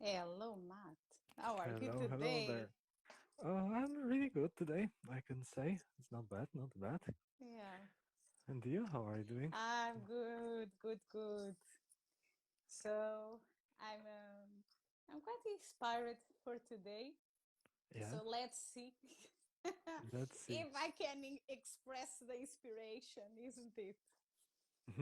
Hello, Matt. How are you Hello, hello today? there. I'm really good today, I can say. It's not bad, not bad. Yeah, And you, how are you doing? I'm good, good, good. So I'm um, I'm quite inspired for today. Yeah, So let's see let's see. if I can express the inspiration, isn't it?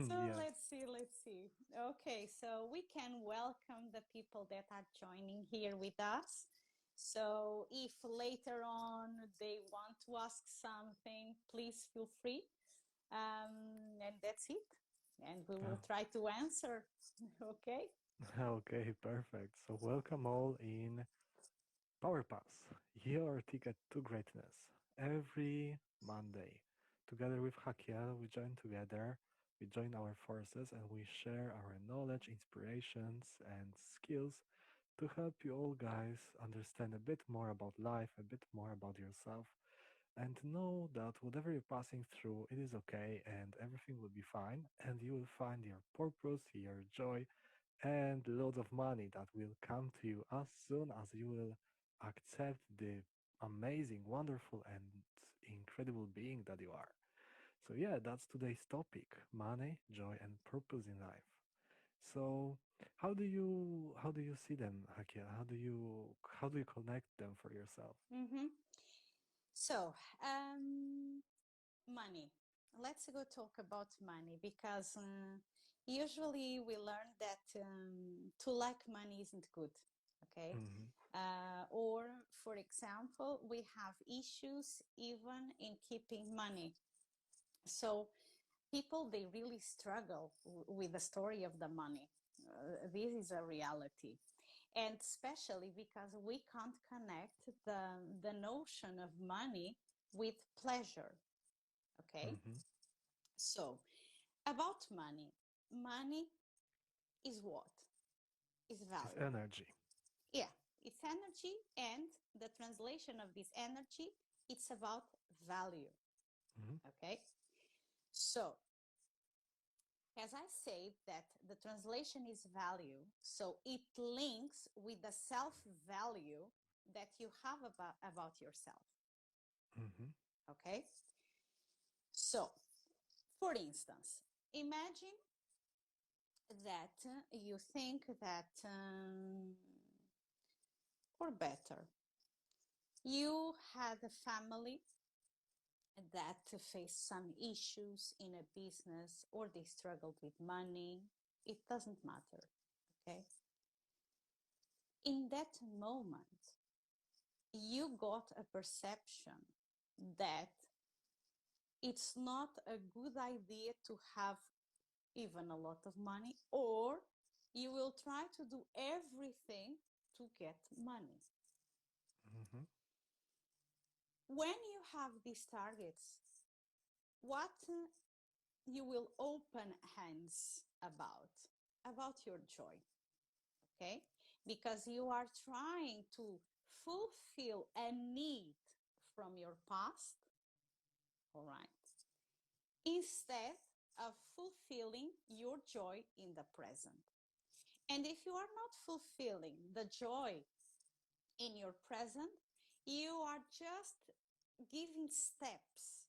So Yeah, let's see, let's see. Okay, so we can welcome the people that are joining here with us. So if later on they want to ask something, please feel free. And that's it. And we will oh, try to answer. Okay. okay, perfect. So, welcome all in PowerPass, your ticket to greatness. Every Monday, together with Hakia, we join together, we join our forces, and we share our knowledge, inspirations, and skills to help you all guys understand a bit more about life, a bit more about yourself, and know that whatever you're passing through, it is okay and everything will be fine, and you will find your purpose, your joy, and loads of money that will come to you as soon as you will accept the amazing, wonderful, and incredible being that you are. So yeah, that's today's topic: money, joy, and purpose in life. So how do you see them, Hakia? How do you connect them for yourself? Mm-hmm. So, um, money. Let's go talk about money because usually we learn that to lack money isn't good. Okay. Hmm. Or, for example, we have issues even in keeping money. So people they really struggle with the story of the money. This is a reality, and especially because we can't connect the notion of money with pleasure. Okay, Hmm. so about money, money is what is It's value. energy. Yeah, it's energy, and the translation of this energy, it's about value. Hmm. Okay, so as I said, that the translation is value, so it links with the self value that you have about yourself. Hmm. Okay, so for instance, imagine that you think that, or better, you had a family that faced some issues in a business or they struggled with money. It doesn't matter. Okay, in that moment you got a perception that it's not a good idea to have even a lot of money, or you will try to do everything to get money. Hmm. When you have these targets, what you will open hands about your joy, okay? Because you are trying to fulfill a need from your past, all right? Instead of fulfilling your joy in the present. And if you are not fulfilling the joy in your present, you are just giving steps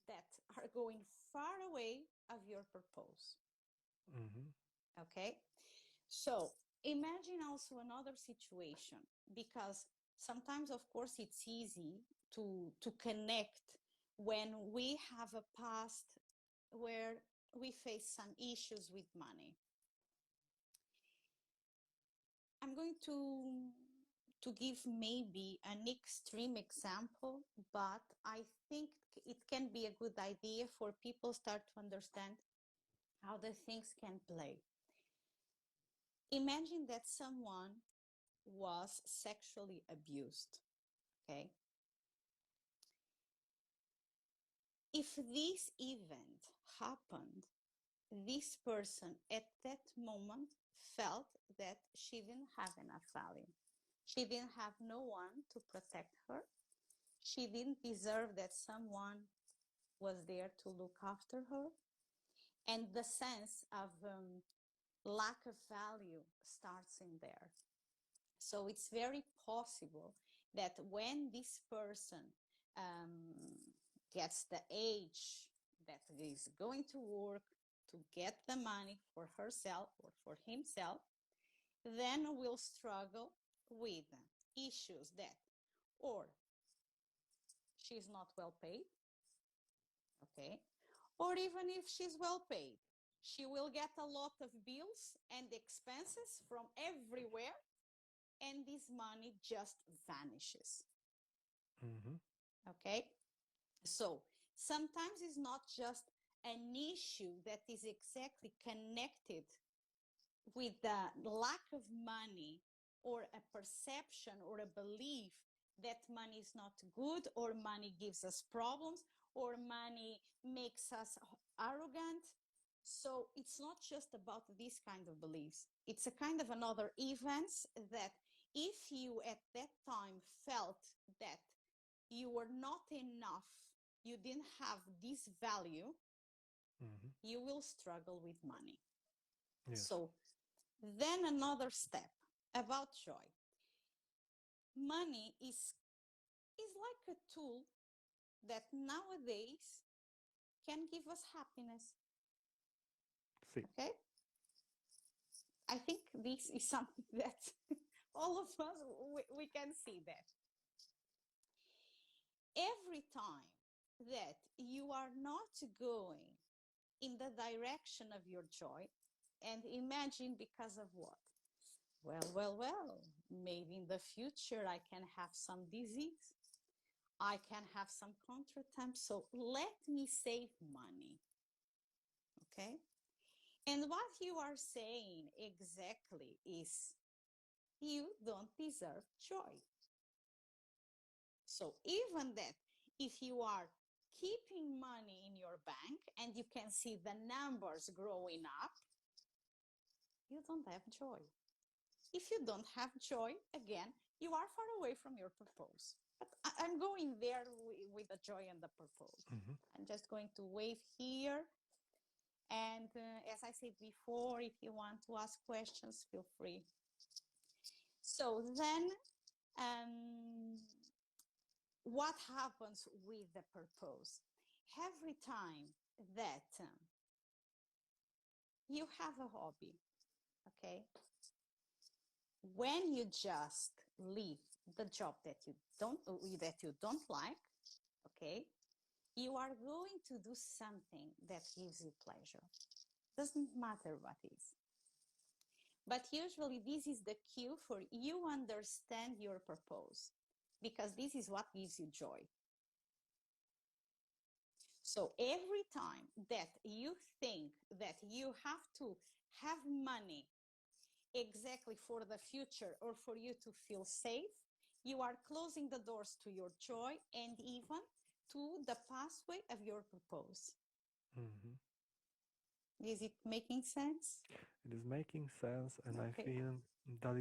that are going far away of your purpose. Hmm. Okay? So imagine also another situation, because sometimes, of course, it's easy to connect when we have a past where we face some issues with money. I'm going to give maybe an extreme example, but I think it can be a good idea for people start to understand how the things can play. Imagine that someone was sexually abused. Okay, if this event happened, this person at that moment felt that she didn't have enough value. She didn't have no one to protect her. She didn't deserve that someone was there to look after her. And the sense of lack of value starts in there. So it's very possible that when this person gets the age that is going to work to get the money for herself or for himself, then will struggle with issues that, or she's not well paid, okay, or even if she's well paid, she will get a lot of bills and expenses from everywhere, and this money just vanishes. Mm-hmm. Okay, so sometimes it's not just an issue that is exactly connected with the lack of money, or a perception or a belief that money is not good, or money gives us problems, or money makes us arrogant. So it's not just about these kind of beliefs. It's a kind of another events that if you at that time felt that you were not enough, you didn't have this value, Mm-hmm. you will struggle with money. Yes. So then another step about joy. Money is like a tool that nowadays can give us happiness. See. Okay? I think this is something that all of us we can see that. Every time that you are not going in the direction of your joy, and imagine because of what? Well, maybe in the future I can have some disease, I can have some contratemps, so let me save money. Okay? And what you are saying exactly is you don't deserve joy. So even that, if you are keeping money in your bank and you can see the numbers growing up, you don't have joy. If you don't have joy, again, you are far away from your purpose. But I'm going there with the joy and the purpose. Mm-hmm. I'm just going to wave here. And as I said before, if you want to ask questions, feel free. So then, what happens with the purpose? Every time that you have a hobby, okay, when you just leave the job that you don't like, okay, you are going to do something that gives you pleasure. Doesn't matter what is. But usually this is the cue for you understand your purpose, because this is what gives you joy. So every time that you think that you have to have money exactly for the future or for you to feel safe, you are closing the doors to your joy and even to the pathway of your purpose. Mm-hmm. Is it making sense? It is making sense, and I Okay. feel that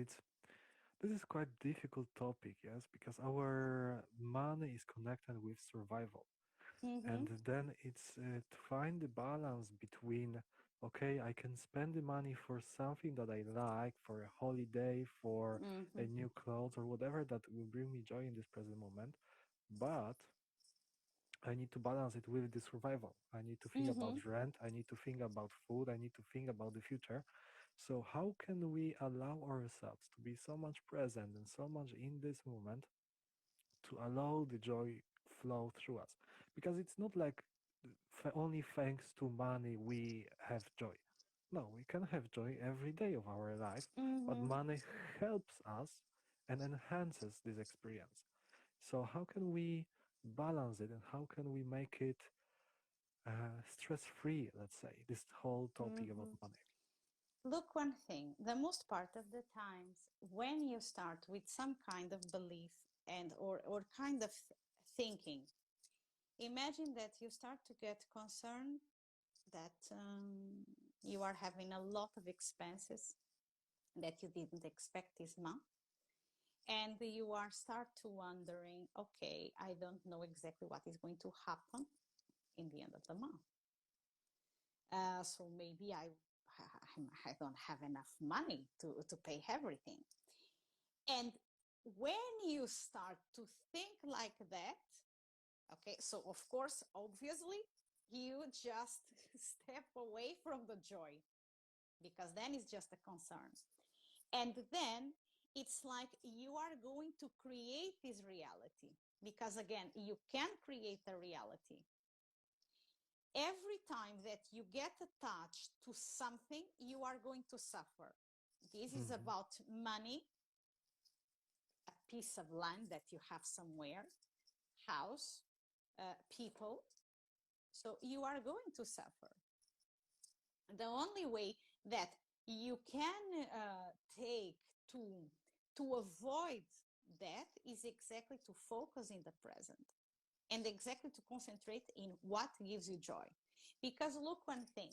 this is quite difficult topic, yes, because our money is connected with survival. Mm-hmm. And then it's to find the balance between, okay, I can spend the money for something that I like, for a holiday, for a Mm-hmm. new clothes, or whatever that will bring me joy in this present moment, but I need to balance it with the survival. I need to think about Mm-hmm. rent, I need to think about food, I need to think about the future. So how can we allow ourselves to be so much present and so much in this moment to allow the joy flow through us? Because it's not like only thanks to money we have joy. No, we can have joy every day of our life, but Mm-hmm. money helps us and enhances this experience. So how can we balance it, and how can we make it stress-free, let's say, this whole topic about Mm-hmm. money? Look, one thing, the most part of the times when you start with some kind of belief and or kind of thinking, imagine that you start to get concerned that you are having a lot of expenses that you didn't expect this month, and you are start to wondering, okay, I don't know exactly what is going to happen in the end of the month. So maybe I don't have enough money to pay everything. And when you start to think like that, okay, so of course, obviously, you just step away from the joy because then it's just a concern. And then it's like you are going to create this reality because, again, you can create a reality. Every time that you get attached to something, you are going to suffer. This is Mm-hmm. about money, a piece of land that you have somewhere, house, people. So you are going to suffer. The only way that you can take to avoid that is exactly to focus in the present and exactly to concentrate in what gives you joy. Because look, one thing,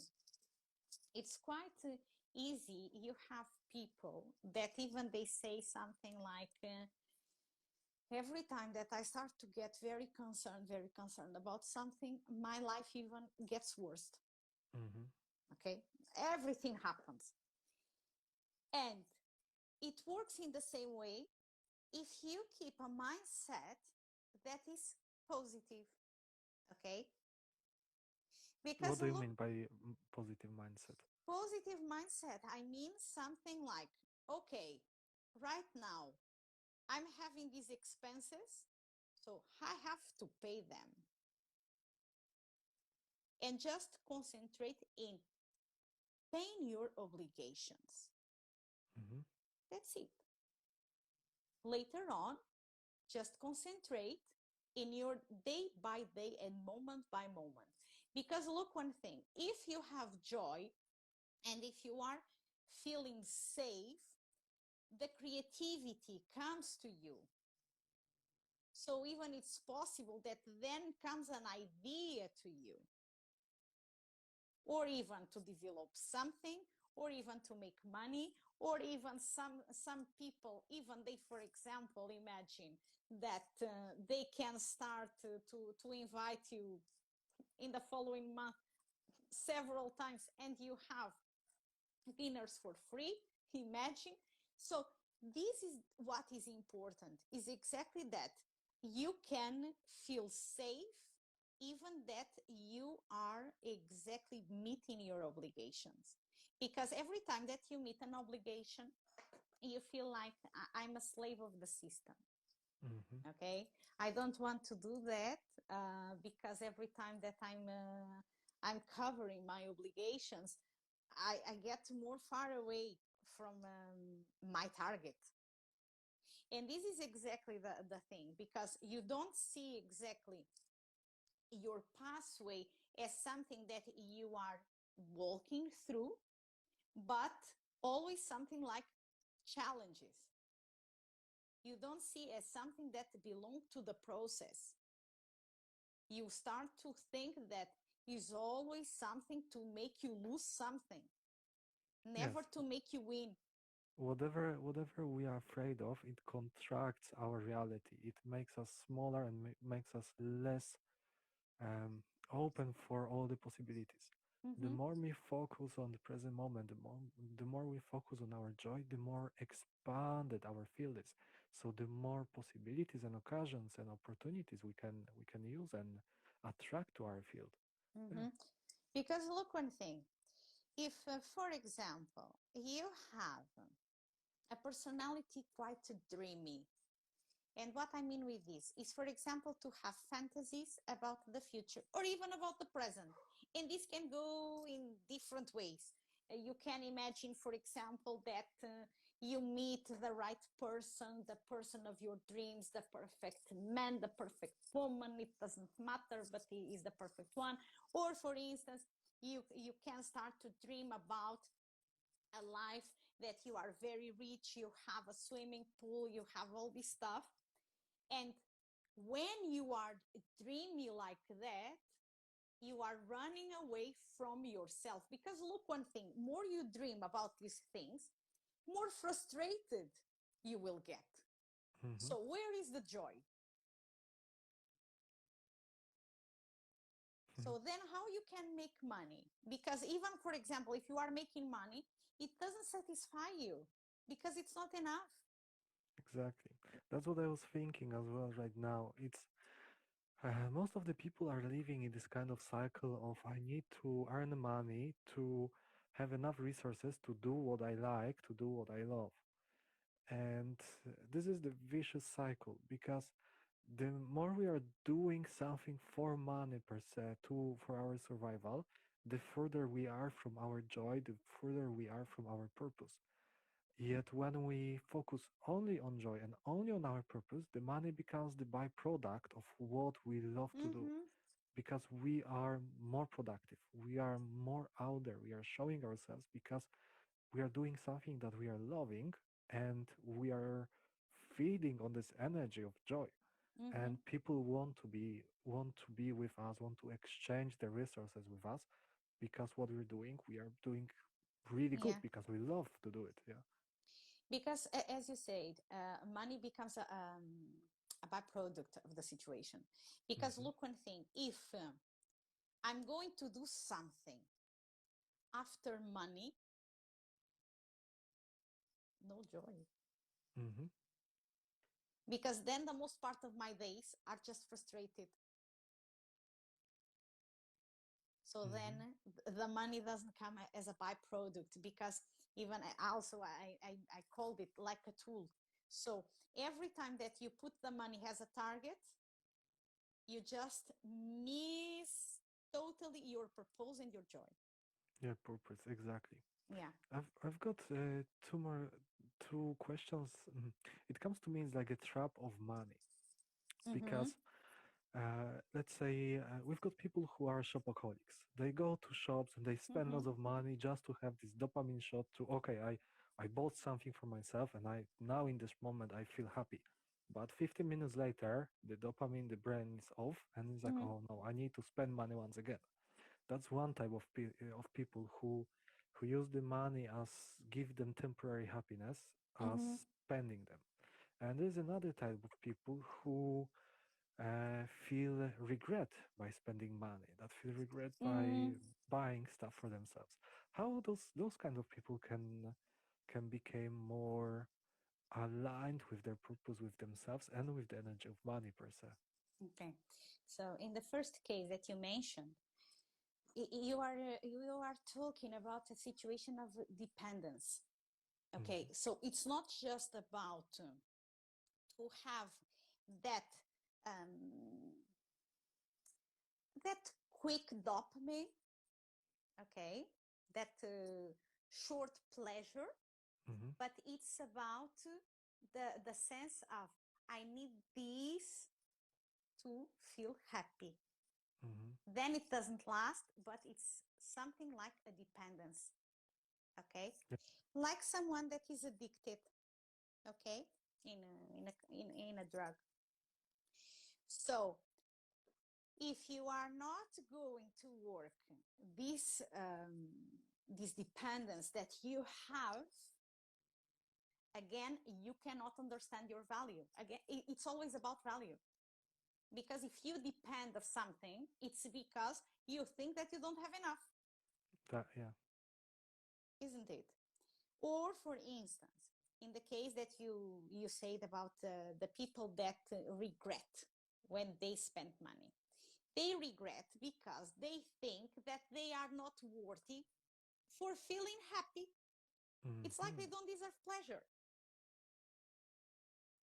it's quite easy. You have people that even they say something like, every time that I start to get very concerned about something, my life even gets worse. Mm-hmm. Okay, everything happens. And it works in the same way if you keep a mindset that is positive. Okay, What because do you look, mean by positive mindset? positive mindset, I mean something like, okay, right now I'm having these expenses, so I have to pay them. And just concentrate in paying your obligations. Mm-hmm. That's it. Later on, just concentrate in your day by day and moment by moment. Because look, one thing, if you have joy and if you are feeling safe, the creativity comes to you. So even it's possible that then comes an idea to you, or even to develop something, or even to make money, or even some people, even they, for example, imagine that they can start to invite you in the following month several times and you have dinners for free. Imagine. So this is what is important, is exactly that you can feel safe even that you are exactly meeting your obligations, because every time that you meet an obligation you feel like I'm a slave of the system. Mm-hmm. Okay, I don't want to do that, because every time that I'm covering my obligations, I get more far away from my target. And this is exactly the thing, because you don't see exactly your pathway as something that you are walking through, but always something like challenges. You don't see as something that belongs to the process. You start to think that is always something to make you lose something, Yes. never to make you win. Whatever we are afraid of, it contracts our reality. It makes us smaller and makes us less um, open for all the possibilities. The Mm-hmm, more we focus on the present moment, the more we focus on our joy, the more expanded our field is. So the more possibilities and occasions and opportunities we can use and attract to our field. Yeah. mm-hmm. Because look, one thing, if, for example, you have a personality quite dreamy, and what I mean with this is, for example, to have fantasies about the future or even about the present. And this can go in different ways. You can imagine, for example, that you meet the right person, the person of your dreams, the perfect man, the perfect woman. It doesn't matter, but he is the perfect one. Or, for instance, you can start to dream about a life that you are very rich, you have a swimming pool, you have all this stuff. And when you are dreamy like that, you are running away from yourself. Because look, one thing, more you dream about these things, more frustrated you will get. Hmm. So where is the joy? So then how you can make money? Because even, for example, if you are making money, it doesn't satisfy you because it's not enough. Exactly. That's what I was thinking as well right now. It's most of the people are living in this kind of cycle of I need to earn money to have enough resources to do what I like, to do what I love. And this is the vicious cycle because the more we are doing something for money per se, to for our survival, the further we are from our joy, the further we are from our purpose. Yet when we focus only on joy and only on our purpose, the money becomes the byproduct of what we love to do Mm-hmm. because we are more productive, we are more out there, we are showing ourselves because we are doing something that we are loving and we are feeding on this energy of joy, Mm-hmm. and people want to be with us, want to exchange their resources with us because what we are doing really good Yeah. because we love to do it. Yeah. Because as you said, money becomes a byproduct of the situation. Because Hmm. look one thing, if I'm going to do something after money, no joy. Hmm. Because then the most part of my days are just frustrated. So Hmm. then the money doesn't come as a byproduct, because even I called it like a tool. So every time that you put the money as a target, you just miss totally your purpose and your joy. Yeah, purpose, exactly. Yeah. I've got two questions. It comes to me as like a trap of money Mm-hmm. because let's say we've got people who are shopaholics. They go to shops and they spend Mm-hmm. lots of money just to have this dopamine shot to okay, I bought something for myself and I now in this moment I feel happy. But 15 minutes later, the dopamine, the brain is off, and it's like, Mm-hmm. oh no, I need to spend money once again. That's one type of of people who use the money as give them temporary happiness as Mm-hmm. spending them. And there's another type of people who feel regret by spending money, that feel regret Mm-hmm. by buying stuff for themselves. How those kind of people can become more aligned with their purpose, with themselves, and with the energy of money per se. Okay. So in the first case that you mentioned, you are talking about a situation of dependence. Okay, Hmm. so it's not just about to have that um, that quick dopamine, okay, that short pleasure, Hmm. but it's about the sense of I need this to feel happy. Hmm. Then it doesn't last, but it's something like a dependence, okay, Yeah. like someone that is addicted, okay, in a drug. So if you are not going to work this this dependence that you have, again you cannot understand your value. Again, it's always about value, because if you depend of something, it's because you think that you don't have enough, That, yeah. isn't it? Or for instance, in the case that you said about the people that regret when they spend money, they regret because they think that they are not worthy for feeling happy. It's like Hmm. they don't deserve pleasure.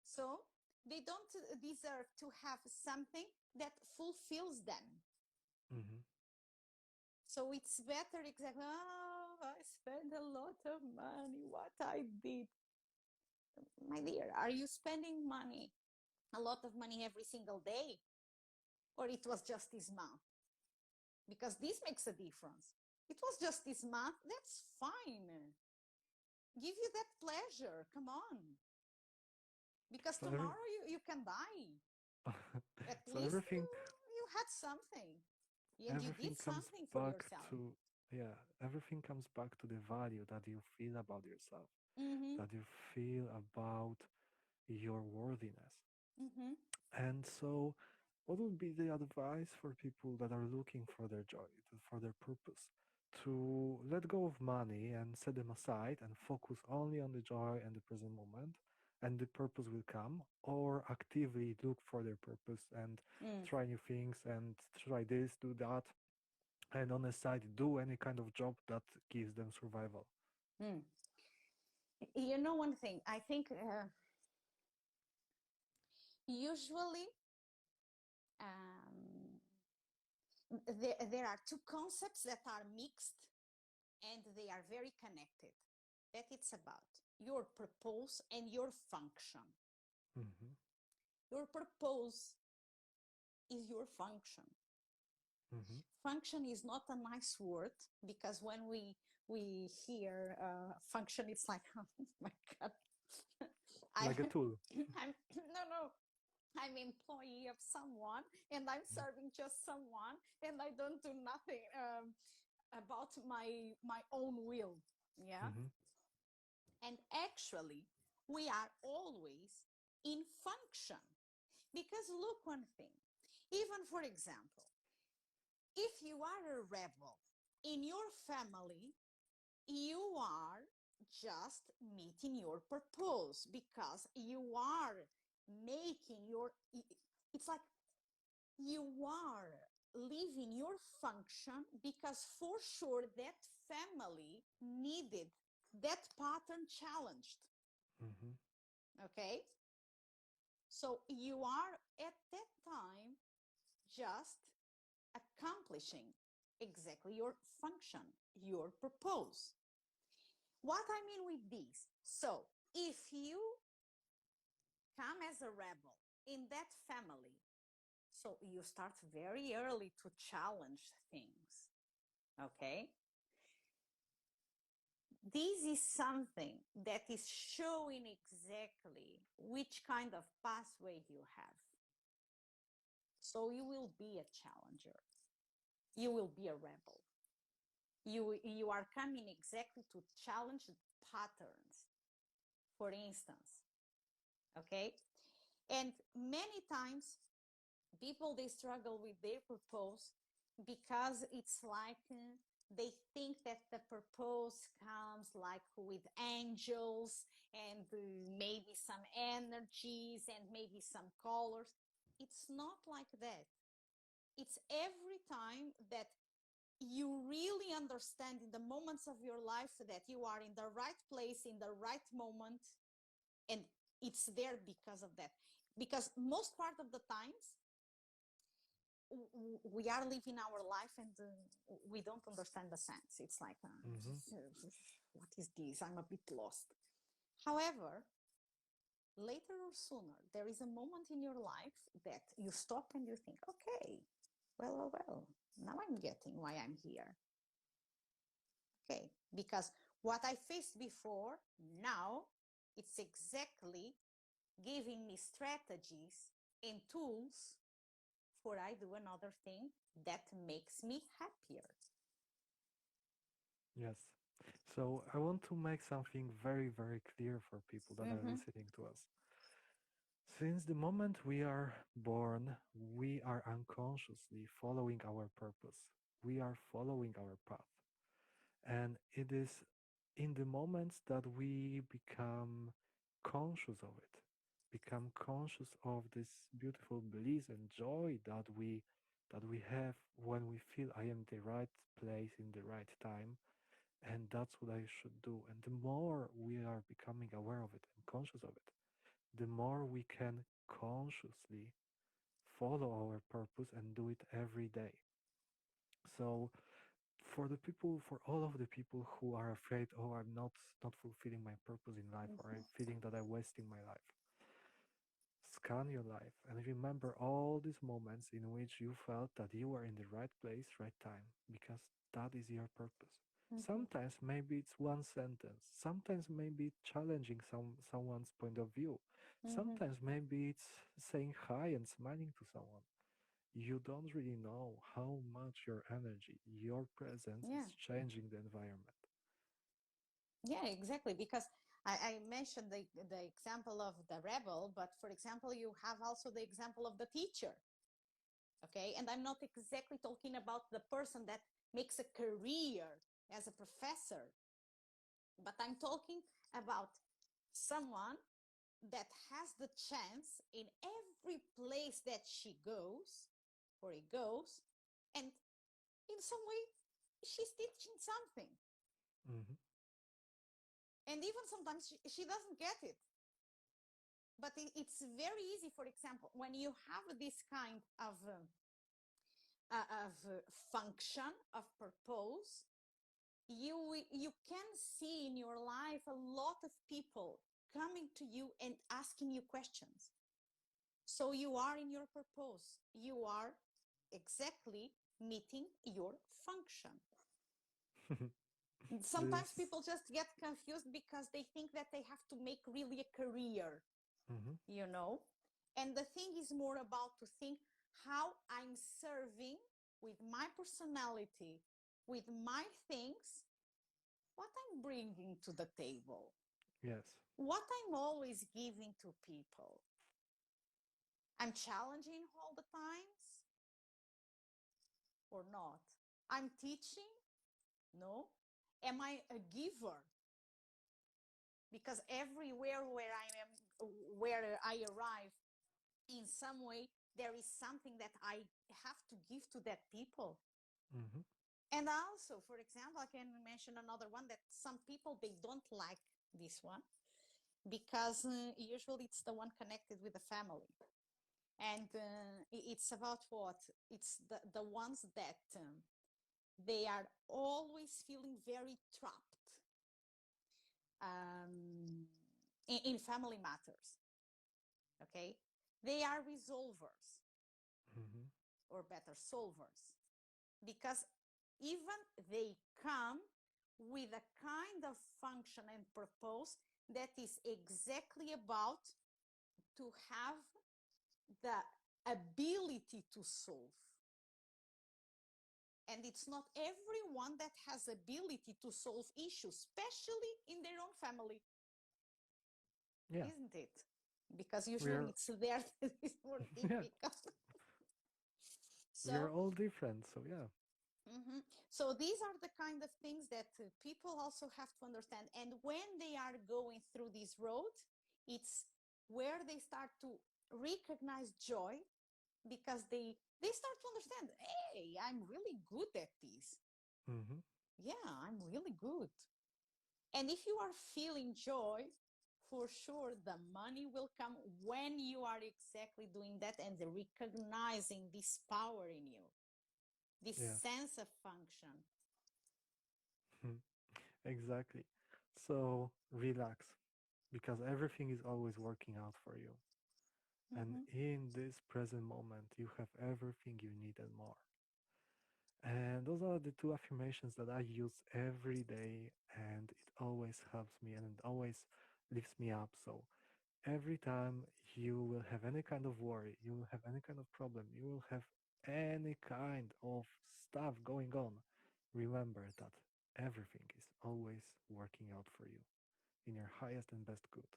So they don't deserve to have something that fulfills them. Hmm. So it's better, exactly. Oh, I spent a lot of money. What I did, my dear, are you spending money, a lot of money every single day, or it was just this month? Because this makes a difference. It was just this month. That's fine. Give you that pleasure. Come on. Because So every tomorrow you can die. At so least you had something. And you did everything comes something for back yourself. to yeah, everything comes back to the value that you feel about yourself, Mm-hmm. that you feel about your worthiness. Mm-hmm. And so, what would be the advice for people that are looking for their joy, for their purpose, to let go of money and set them aside and focus only on the joy and the present moment, and the purpose will come, or actively look for their purpose and Mm, try new things and try this, do that, and on the side do any kind of job that gives them survival. mm. You know, one thing, I think usually um, there are two concepts that are mixed and they are very connected. That it's about your purpose and your function. Hmm. Your purpose is your function. Hmm. Function is not a nice word because when we hear function, it's like, oh my god, I'm Like a tool. I'm no, I'm employee of someone and I'm serving just someone and I don't do nothing about my own will. Yeah. Hmm. And actually, we are always in function. Because look, one thing, even for example, if you are a rebel in your family, you are just meeting your purpose because you are making your, it's like you are living your function because for sure that family needed that pattern challenged. Hmm. Okay, so you are at that time just accomplishing exactly your function, your purpose. What I mean with this, so if you come as a rebel in that family, so you start very early to challenge things. Okay, this is something that is showing exactly which kind of pathway you have. So you will be a challenger, you will be a rebel, you are coming exactly to challenge patterns, for instance. Okay, and many times people they struggle with their purpose because it's like they think that the purpose comes like with angels and maybe some energies and maybe some colors. It's not like that. It's every time that you really understand in the moments of your life that you are in the right place in the right moment, and it's there because of that. Because most part of the times we are living our life and we don't understand the sense. It's like Hmm. what is this, I'm a bit lost. However, later or sooner there is a moment in your life that you stop and you think, okay, well, now I'm getting why I'm here. Okay, because what I faced before, now it's exactly giving me strategies and tools for I do another thing that makes me happier. Yes. So I want to make something very, very clear for people that are Mm-hmm. listening to us. Since the moment we are born, we are unconsciously following our purpose. We are following our path. And it is in the moments that we become conscious of it, become conscious of this beautiful bliss and joy that we have when we feel I am the right place in the right time, and that's what I should do. And the more we are becoming aware of it and conscious of it, the more we can consciously follow our purpose and do it every day. So for all of the people who are afraid, oh, I'm not fulfilling my purpose in life, or I'm Mm-hmm. feeling that I'm wasting my life, scan your life and remember all these moments in which you felt that you were in the right place, right time, because that is your purpose. Mm-hmm. Sometimes maybe it's one sentence, sometimes maybe it's challenging someone's point of view, Mm-hmm. sometimes maybe it's saying hi and smiling to someone. You don't really know how much your energy, your presence Yeah, is changing the environment. yeah, exactly. Because I mentioned the example of the rebel, but for example, you have also the example of the teacher. Okay, and I'm not exactly talking about the person that makes a career as a professor, but I'm talking about someone that has the chance in every place that she goes or he goes, and in some way she's teaching something. Hmm. And even sometimes she doesn't get it. But it's very easy, for example, when you have this kind of function, of purpose, you can see in your life a lot of people coming to you and asking you questions. So you are in your purpose. You are exactly meeting your function. Sometimes This. people just get confused because they think that they have to make really a career, Hmm. you know. And the thing is more about to think how I'm serving with my personality, with my things, what I'm bringing to the table, Yes. what I'm always giving to people. I'm challenging all the times or not? I'm teaching? No. Am I a giver? Because everywhere where I arrive, in some way, there is something that I have to give to that people. Hmm. And also, for example, I can mention another one that some people, they don't like this one because usually it's the one connected with the family. And it's about what? It's the ones that they are always feeling very trapped um, in family matters. Okay, they are resolvers, Hmm. or better, solvers, because even they come with a kind of function and purpose that is exactly about to have the ability to solve. And it's not everyone that has ability to solve issues, especially in their own family, Yeah. isn't it? Because usually We're it's there that is more yeah. difficult. We are So, all different. So yeah. so these are the kind of things that people also have to understand. And when they are going through this road, it's where they start to recognize joy because they start to understand, hey, I'm really good at this. Hmm. Yeah, I'm really good. And if you are feeling joy, for sure the money will come when you are exactly doing that and recognizing this power in you, this Yes. sense of function. Exactly. So relax because everything is always working out for you. And Mm-hmm. in this present moment, you have everything you need and more. And those are the two affirmations that I use every day, and it always helps me and it always lifts me up. So every time you will have any kind of worry, you will have any kind of problem, you will have any kind of stuff going on, remember that everything is always working out for you in your highest and best good.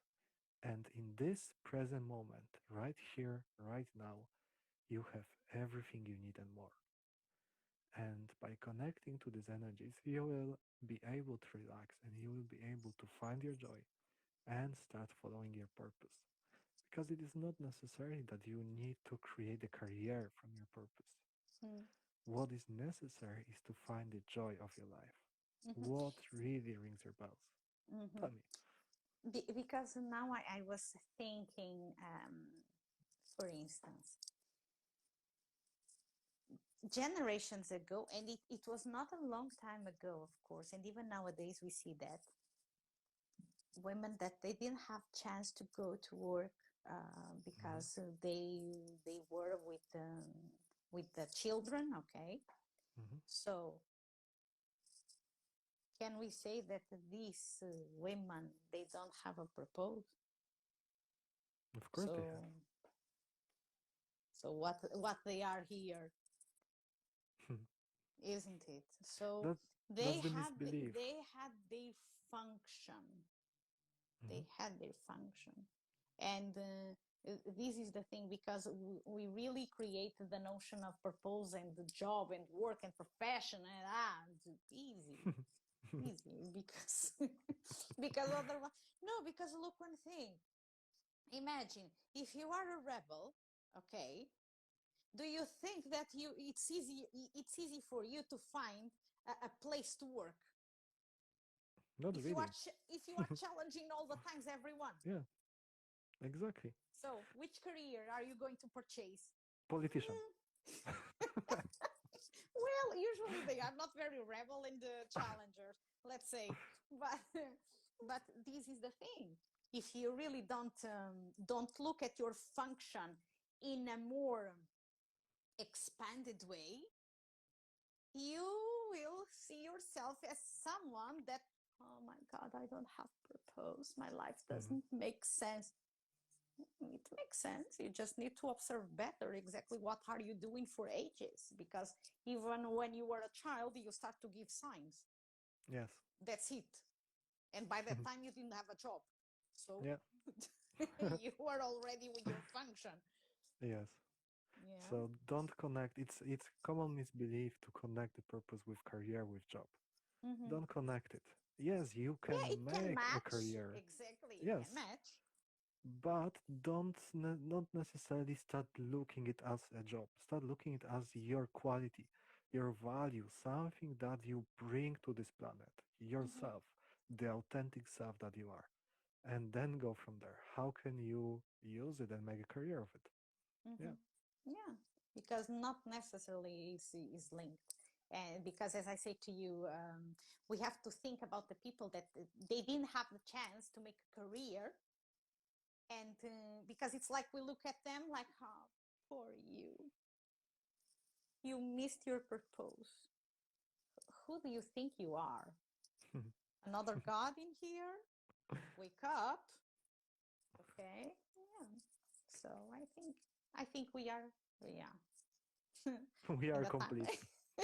And in this present moment, right here, right now, you have everything you need and more. And by connecting to these energies, you will be able to relax and you will be able to find your joy and start following your purpose. Because it is not necessary that you need to create a career from your purpose. What is necessary is to find the joy of your life. Mm-hmm. What really rings your bells? Mm-hmm. Tell me. Because now I was thinking, for instance, generations ago, and it was not a long time ago, of course, and even nowadays we see that women that they didn't have chance to go to work Hmm. because they were with the children. Okay, Hmm. so can we say that these women they don't have a purpose? Of course they So so what they are here, have. isn't it? So that, they that's the had misbelief. they had their function. Hmm. They had their function, and this is the thing because we really create the notion of purpose and the job and work and profession and it's easy because because otherwise no, because look one thing, Imagine if you are a rebel, okay, do you think that it's easy for you to find a place to work Not if you are really. if you are challenging all the times everyone? Yeah, exactly. So which career are you going to purchase? Politician. Hmm. Well, usually they are not very rebel in the challengers, let's say, but but this is the thing. If you really don't look at your function in a more expanded way, you will see yourself as someone that, oh my God, I don't have purpose. My life Mhm. doesn't make sense. It makes sense. You just need to observe better exactly what are you doing for ages, because even when you were a child, you start to give signs. Yes. That's it. And by that time, you didn't have a job. So Yeah. you were already with your function. Yes. Yeah. So don't connect. It's common misbelief to connect the purpose with career with job. Mm-hmm. Don't connect it. Yes, you can Yeah, it can make a match. career. Exactly. It Yes, can match. but not necessarily start looking it as a job. Start looking it as your quality, your value, something that you bring to this planet, Mm-hmm. yourself, the authentic self that you are, and then go from there. How can you use it and make a career of it? Yeah. Mm-hmm. Yeah, because not necessarily is linked. And because, as I say to you, we have to think about the people that they didn't have the chance to make a career. And because it's like we look at them like, oh, poor you. You missed your purpose. Who do you think you are? Another God in here? Wake up. Okay. Yeah. So I think we are, yeah. We In are the time. complete.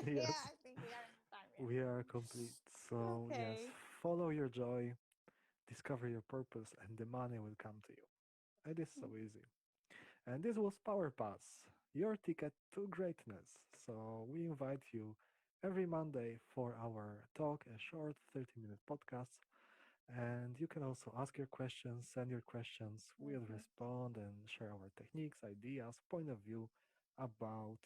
Yeah, Yes, I think we are in the time. we are complete. Yeah. So, yes, Okay. follow your joy, discover your purpose, and the money will come to you. It is so easy. And this was Power Pass, your ticket to greatness. So, we invite you every Monday for our talk, a short 30-minute podcast. And you can also ask your questions, send your questions. We'll Mm-hmm. respond and share our techniques, ideas, point of view about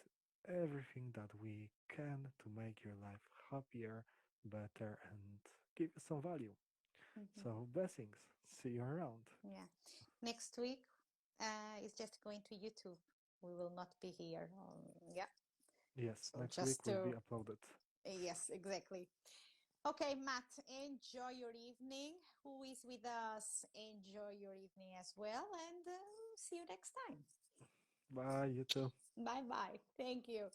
everything that we can to make your life happier, better, and give you some value. Mm-hmm. So, blessings. See you around. Yeah. Next week is just going to YouTube. We will not be here. Yeah. Yes, So next week just will be to, uploaded. yes, exactly. Okay, Matt, enjoy your evening. Who is with us? Enjoy your evening as well. And see you next time. Bye, you too. Bye bye. Thank you.